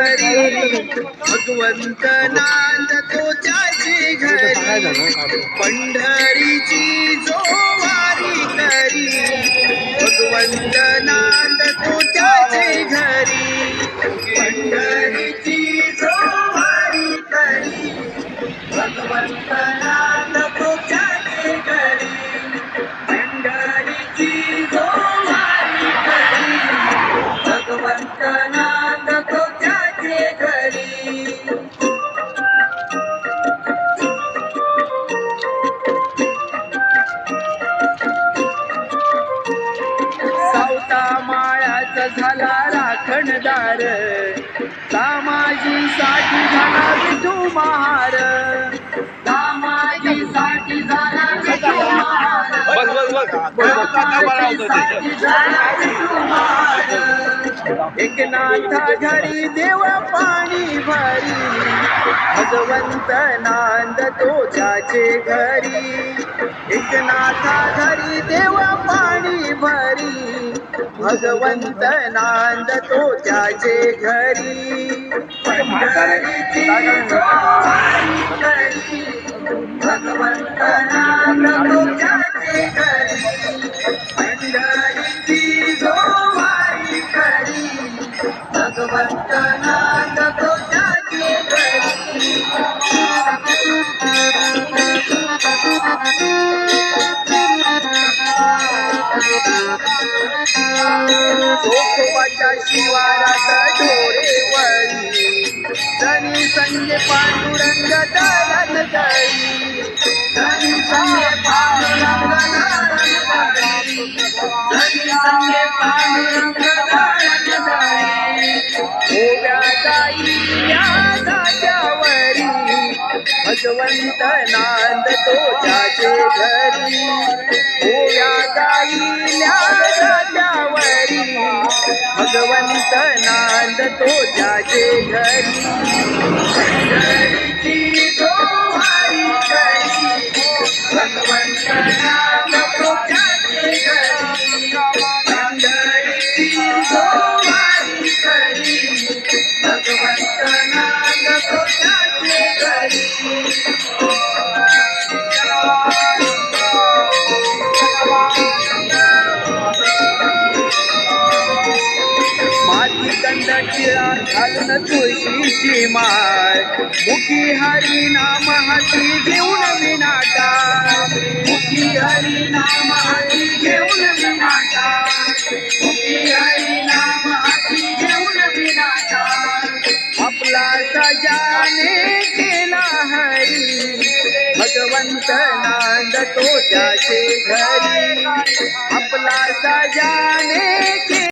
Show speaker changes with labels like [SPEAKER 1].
[SPEAKER 1] घरी भगवंत नांदतो त्याचे घरी पंढरीची जो वारी करी भगवंत नांदतो त्याचे घरी पंढरीची जो वारी करी भगवंत नांदतो त्याचे घरी पंढरीची जो वारी करी भगवंत नांदतो त्याचे घरी सावता माळ्याचा झाला राखणदार दामाजीसाठी झाला विठू महार दामाजीसाठी झाला विठू महार दामाजीसाठी झाला विठू महार एकनाथा घरी देव पाणी भरी भगवंत नांदतो त्याचे घरी एकनाथा घरी देव पाणी भरी भगवंत नांदतो त्याचे घरी पंढरीची जो वारी करी भगवंत नांदतो त्याचे घरी पंढरीची जो वारी करी भगवंत नांदतो त्याचे घरी चोखोबाच्या शिवारात ढोरे वळी जनी संगे पांडुरंग दळण दळी जनी संगे पांडुरंग दळण दळी जनी संगे पांडुरंग दळण दळी ओव्या गाईल्या जात्यावरी भगवंत नांदतो त्याचे घरी ओव्या गाईल्या जात्यावरी भगवंत नांदतो त्याचे घरी पंढरीची जो वारी करी भगवंत नांदतो त्याचे घरी पंढरीची जो वारी करी भगवंत नांदतो त्याचे घरी टिळा घालून तुळशीची माळ मुखी हरी नाम हाती घेऊन विनाटा मुखी हरी नाम हाती घेऊन विनाटा मुखी हरी नाम हाती घेऊन विनाटा आपला सजाने केला हरी भगवंत नांदतो त्याचे घरी